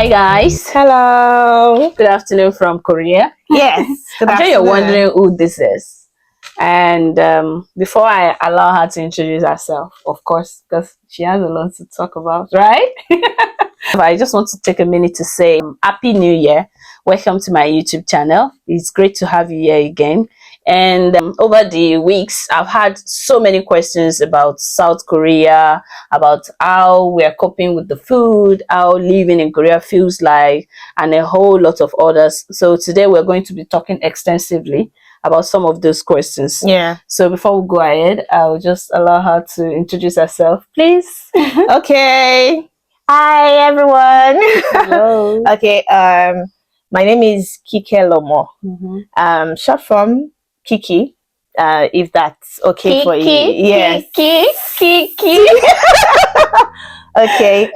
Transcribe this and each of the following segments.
Hi guys. Hello. Good afternoon from Korea. Yes. I'm sure you're wondering who this is. And before I allow her to introduce herself, of course, because she has a lot to talk about, right? I just want to take a minute to say Happy New Year. Welcome to my YouTube channel. It's great to have you here again. And over the weeks, I've had so many questions about South Korea, about how we're coping with the food, how living in Korea feels like, and a whole lot of others. So today we're going to be talking extensively about some of those questions. Yeah. So before we go ahead, I'll just allow her to introduce herself, please. Okay. Hi everyone. Hello. Okay. My name is Kike Lomo. Short form Kiki. If that's okay for you. Yes. Kiki. Okay.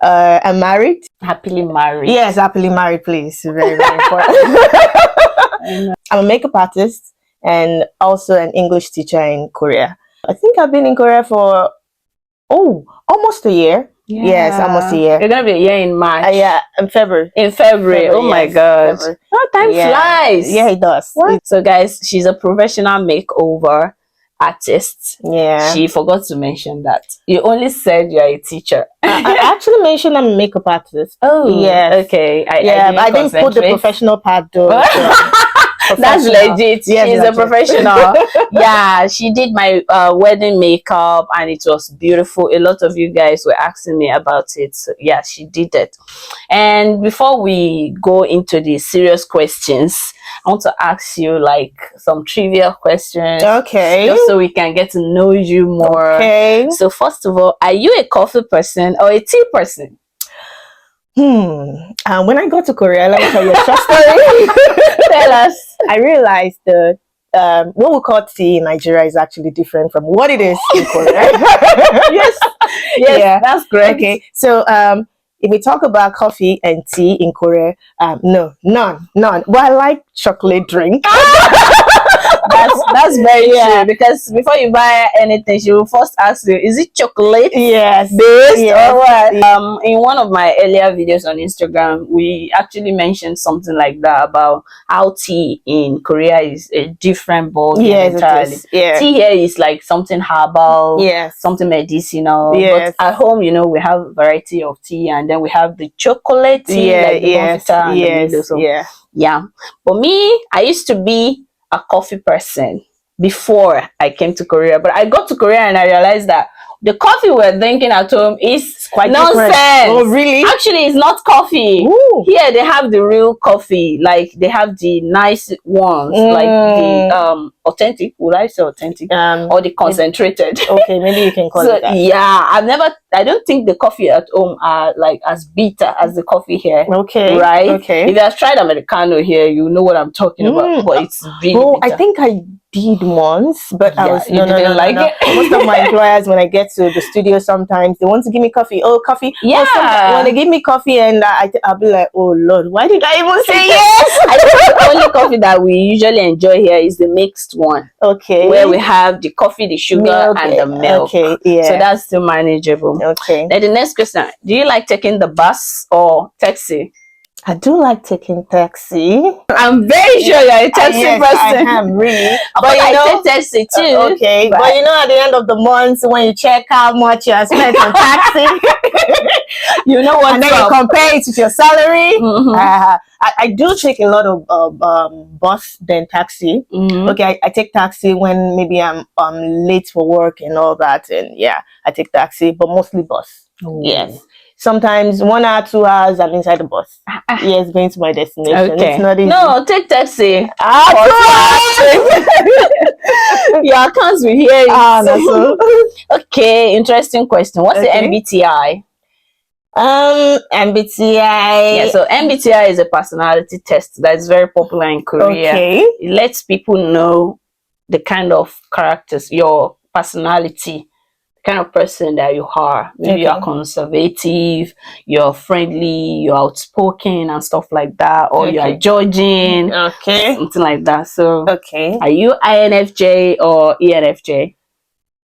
I'm married. Happily married. Yes, happily married, please. Very, very important. I'm a makeup artist and also an English teacher in Korea. I think I've been in Korea for almost a year. Yeah. Yes, almost a year. You're gonna be a year in March. Yeah, in February. In February. Oh my God. February. Oh, time flies. Yeah, it does. So guys, she's a professional makeover artist. Yeah. She forgot to mention that. You only said you're a teacher. I actually mentioned I'm a makeup artist. Oh, yes. Okay. I didn't put the professional part though. That's legit. Yes, she's a professional. Yeah, she did my wedding makeup and it was beautiful. A lot of you guys were asking me about it. So yeah, she did it. And before we go into the serious questions, I want to ask you like some trivial questions. Okay. Just so we can get to know you more. Okay. So first of all, are you a coffee person or a tea person? When I got to Korea, let me tell you a short story. Tell us. I realized that what we call tea in Nigeria is actually different from what it is in Korea. Yes, yeah, that's great. Okay, so if we talk about coffee and tea in Korea, no, none. But I like chocolate drink. That's very true, because before you buy anything, she will first ask you, is it chocolate? Yes. Based or what? In one of my earlier videos on Instagram, we actually mentioned something like that about how tea in Korea is a different ball game entirely. Yeah. Tea here is like something herbal, something medicinal. Yes. But at home, you know, we have a variety of tea, and then we have the chocolate tea, like the Bonfita and the Milo. So, yeah. But me, I used to be a coffee person before I came to Korea, but I got to Korea and I realized that the coffee we're drinking at home is quite nonsense. Oh, really? Actually, it's not coffee. Ooh. Here they have the real coffee, like they have the nice ones, like the authentic. Would I say authentic? Or the concentrated? Okay, maybe you can call it that. Yeah, I don't think the coffee at home are like as bitter as the coffee here. Okay. Right? Okay. If you have tried Americano here, you know what I'm talking about. But it's really bitter. I think I did once, but I was no. It. Most of my employers, when I get to the studio, sometimes they want to give me coffee. Oh, coffee. Yeah. When they give me coffee, and I'll be like, oh Lord, why did I even say yes? I think the only coffee that we usually enjoy here is the mixed one. Okay. Where we have the coffee, the sugar, and the milk. Okay. Yeah. So that's still manageable. Okay. Then the next question: do you like taking the bus or taxi? I do like taking taxi. I'm very sure you're a taxi person. I am, really. But you know, take taxi too. Okay, but you know, at the end of the month, when you check how much you have spent on taxi, you know what? And then you compare it with your salary. I do take a lot of bus than taxi. Okay, I take taxi when maybe I'm late for work and all that, and yeah, I take taxi, but mostly bus. Yes. Sometimes 1 hour, 2 hours, I'm inside the bus. Yes, going to my destination. Okay. It's not easy. No, take taxi. Your accounts will hear it. Okay, interesting question. What's the MBTI? MBTI. Yeah, so MBTI is a personality test that's very popular in Korea. Okay. It lets people know the kind of characters, your personality, kind of person that you are. Maybe you're conservative, you're friendly, you're outspoken and stuff like that, or you're judging, something like that. So are you INFJ or ENFJ?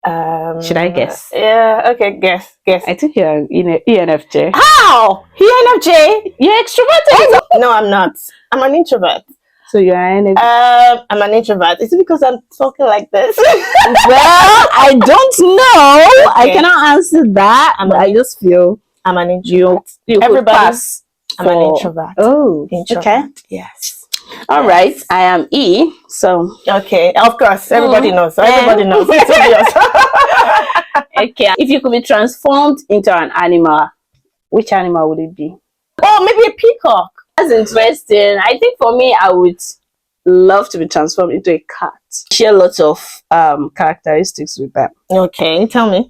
Should I guess? Yeah. Okay. Guess. I think you're an ENFJ. How? ENFJ? You're extroverted. No, I'm not. I'm an introvert. So you're an ENFJ. I'm an introvert. Is it because I'm talking like this? Well, I don't know. Okay. I cannot answer that. I just feel I'm an introvert. you could Everybody, pass I'm an introvert. Oh, Introvert. okay. Yes. All right. I am E. So okay, of course, everybody knows. Everybody knows. It's obvious. Okay. If you could be transformed into an animal, which animal would it be? Oh, maybe a peacock. That's interesting. I think for me, I would love to be transformed into a cat. Share lots of characteristics with them. Okay, tell me.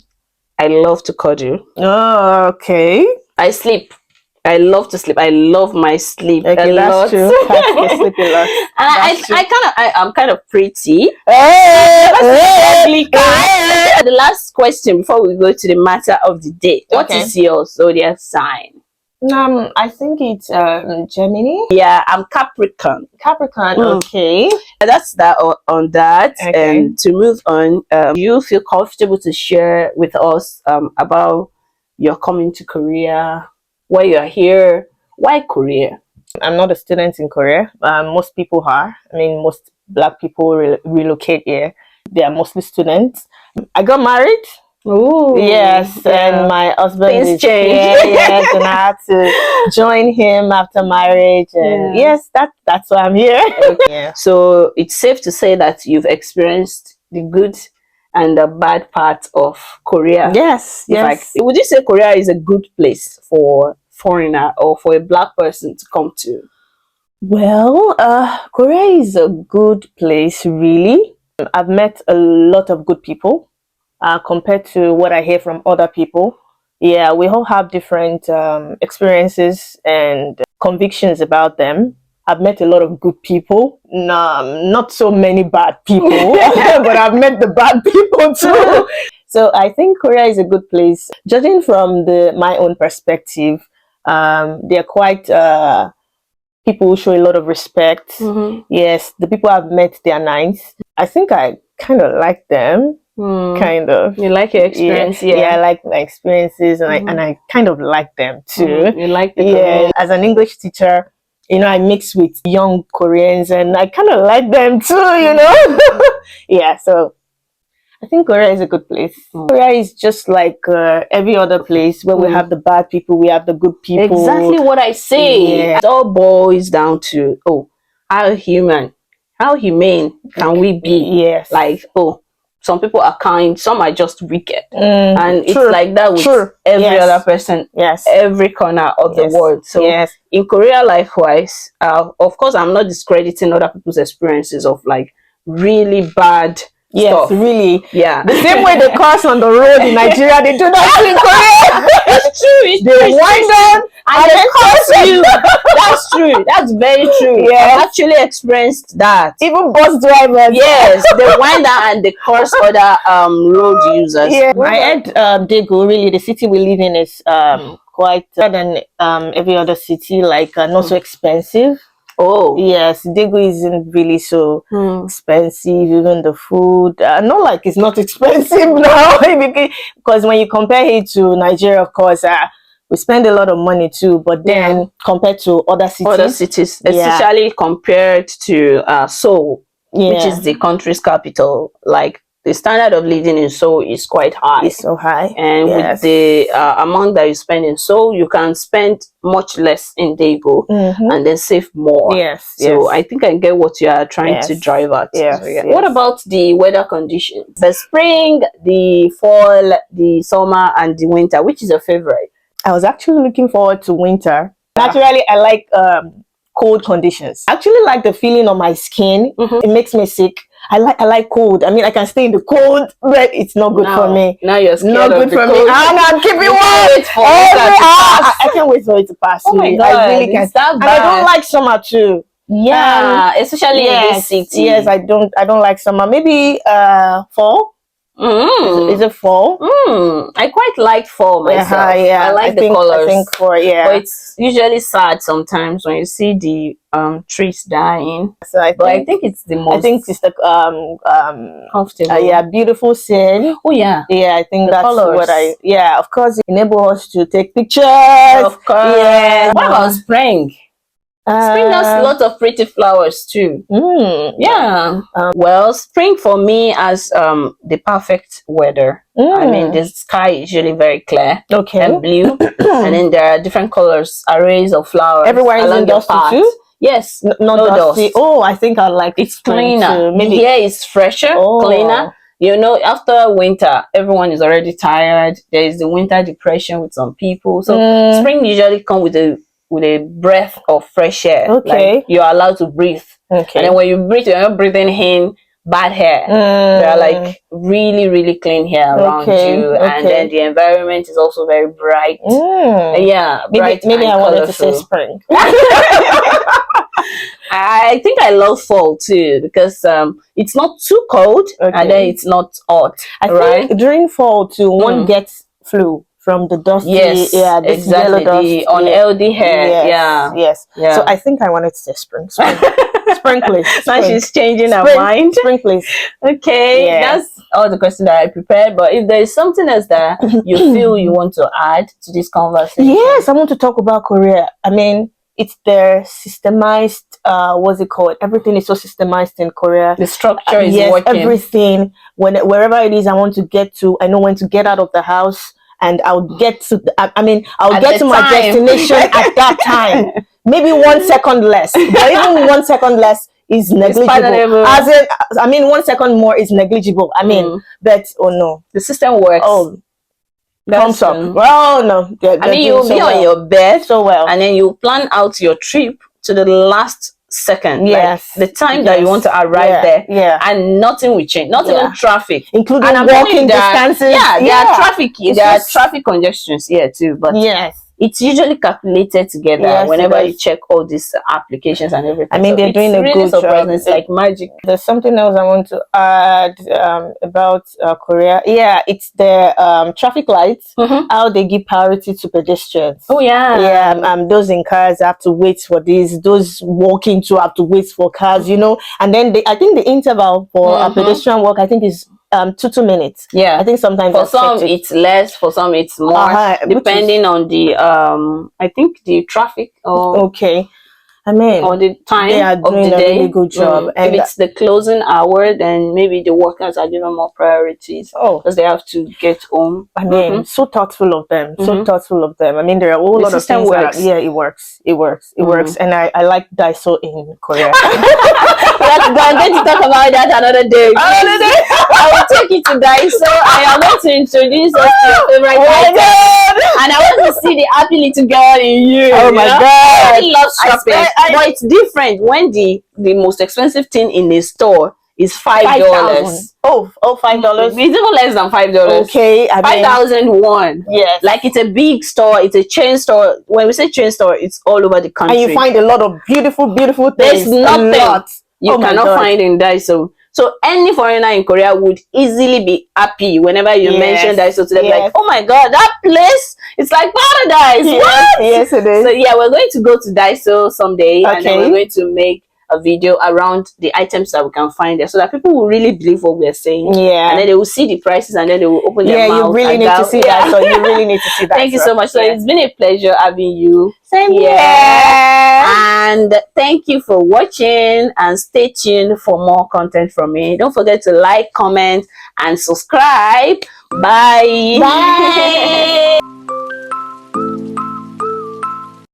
I love to cuddle. Oh, okay. I sleep. I love to sleep. I love my sleep. Okay, that's true. I sleep a lot. And I'm kind of pretty. Hey, The last question before we go to the matter of the day. What is your zodiac sign? I think it's Gemini. Yeah, I'm Capricorn. Capricorn. Okay. That's that on that. Okay. And to move on, you feel comfortable to share with us about your coming to Korea, why you're here, why Korea? I'm not a student in Korea. Most people are. I mean, most Black people relocate here. They are mostly students. I got married. Oh yes, and my husband things is change. Yes, and I had to join him after marriage, and yes, that's why I'm here. Yeah. So it's safe to say that you've experienced the good and the bad part of Korea. Yes, yes. Would you say Korea is a good place for foreigner or for a Black person to come to? Well, Korea is a good place, really. I've met a lot of good people. Compared to what I hear from other people. Yeah, we all have different experiences and convictions about them. I've met a lot of good people, not so many bad people, but I've met the bad people too. So I think Korea is a good place. Judging from my own perspective, they're quite people who show a lot of respect. Yes, the people I've met, they are nice. I think I kind of like them. Kind of. You like your experience? Yeah, I like my experiences, and I kind of like them too. You like the community. As an English teacher, I mix with young Koreans, and I kind of like them too. Yeah, so I think Korea is a good place. Korea is just like every other place where we have the bad people, we have the good people. Exactly what I say. Yeah. It all boils down to how humane can we be? Yes. Like some people are kind, some are just wicked. And it's like that with every other person, every corner of the world. So in Korea, likewise, of course, I'm not discrediting other people's experiences of like really bad stuff. Really. Yeah. The same way they curse on the road in Nigeria, they do that in Korea. It's true. They wind down and they curse you. That's true. That's very true. Yeah. I've actually experienced that. Even bus drivers. Yes, they wind down and they curse other road users. Yeah. I heard Daegu, really, the city we live in is quite better than every other city, like not so expensive. Oh yes, Daegu isn't really so expensive. Even the food, not like it's not expensive now, because when you compare it to Nigeria, of course, we spend a lot of money too. But then compared to other cities, especially compared to Seoul, which is the country's capital, like the standard of living in Seoul is quite high. It's so high. And with the amount that you spend in Seoul, you can spend much less in Daegu and then save more. Yes. So I think I get what you are trying to drive at. Yes. What about the weather conditions? The spring, the fall, the summer, and the winter. Which is your favorite? I was actually looking forward to winter. Naturally, I like cold conditions. I actually like the feeling on my skin. It makes me sick. I like cold. I mean, I can stay in the cold, but it's not good for me. Now you're scared not good for me. I'm keeping warm. I can't wait for it to pass. Oh my God, I really can't. And I don't like summer too. Yeah, especially in this city. Yes, I don't like summer. Maybe fall. Is it fall? I quite like fall myself. Yeah. I like the colors. I think for But it's usually sad sometimes when you see the trees dying. So I think it's the most. I think it's the comfortable. Yeah, beautiful scene. Oh yeah. Yeah, I think the that's colors. what I. Yeah, of course, it enables us to take pictures. Of course. Yeah. What about spring? Spring has lots of pretty flowers too. Yeah. Well, spring for me as the perfect weather. I mean, the sky is usually very clear and blue, and then there are different colors, arrays of flowers. Everywhere is dusty too. Yes, no dusty. Dust. Oh, I think I like it's cleaner. Maybe the air is fresher, cleaner. You know, after winter, everyone is already tired. There is the winter depression with some people. So spring usually comes with a breath of fresh air. Like you're allowed to breathe. And then when you breathe, you're not breathing in bad hair. There are like really, really clean hair around you. And then the environment is also very bright. Yeah, bright. Maybe I wanted to say spring. I think I love fall too because it's not too cold and then it's not hot. I think during fall too, one gets flu from the dusty, this yellow dust, the unhealthy hair. Yes. So I think I wanted to say spring. Spring, please. Now she's changing her mind. Spring, please. Okay, that's all the questions that I prepared. But if there is something else that you feel you want to add to this conversation, yes, I want to talk about Korea. I mean, it's their systemized. What's it called? Everything is so systemized in Korea. The structure is working. Everything. Wherever it is, I want to get to. I know when to get out of the house. And I'll get to, I'll get to my destination at that time. Maybe 1 second less. But even 1 second less is negligible. As in, 1 second more is negligible. But, oh no. The system works. Oh, thumbs up. Oh no. You'll be on your bed. So well. And then you plan out your trip to the last second. Yes. Like the time that you want to arrive there. Yeah. And nothing will change. Not even traffic. Including walking distances. There are traffic. There are traffic congestions here too. But it's usually calculated together whenever you check all these applications and everything. They're doing a good job. It's like magic. There's something else I want to add about Korea. Yeah, it's the traffic lights. How they give priority to pedestrians. Oh yeah. Those in cars have to wait for this. Those walking to have to wait for cars. You know, and then I think the interval for a pedestrian walk, I think is 2 minutes. Yeah, I think sometimes for some it's less, for some it's more, depending on the I think the traffic or or the time they are doing of the day. Really good job. And if it's the closing hour, then maybe the workers are given more priorities because they have to get home. So thoughtful of them. So thoughtful of them. There are a whole lot of things. It works. It works. And I like Daiso in Korea. I'm going to talk about that another day. I will take you to Daiso. I am going to introduce us to your favorite item. And I want to see the happy little girl in you. Oh my God. I really love shopping. But it's different when the most expensive thing in a store is $5. $5. It's even less than $5. Okay, 5,001. Yes, like it's a big store. It's a chain store. When we say chain store, it's all over the country, and you find a lot of beautiful things. There's nothing you cannot find in Daiso. So any foreigner in Korea would easily be happy whenever you mention Daiso to them, like, oh my God, that place, it's like paradise. What? Yes, it is. So yeah, we're going to go to Daiso someday, and then we're going to make a video around the items that we can find there, so that people will really believe what we're saying. And then they will see the prices, and then they will open their mouth. You really need to see that. So you really need to see that. Thank you so much. So it's been a pleasure having you. Same here. And thank you for watching, and stay tuned for more content from me. Don't forget to like, comment, and subscribe. Bye.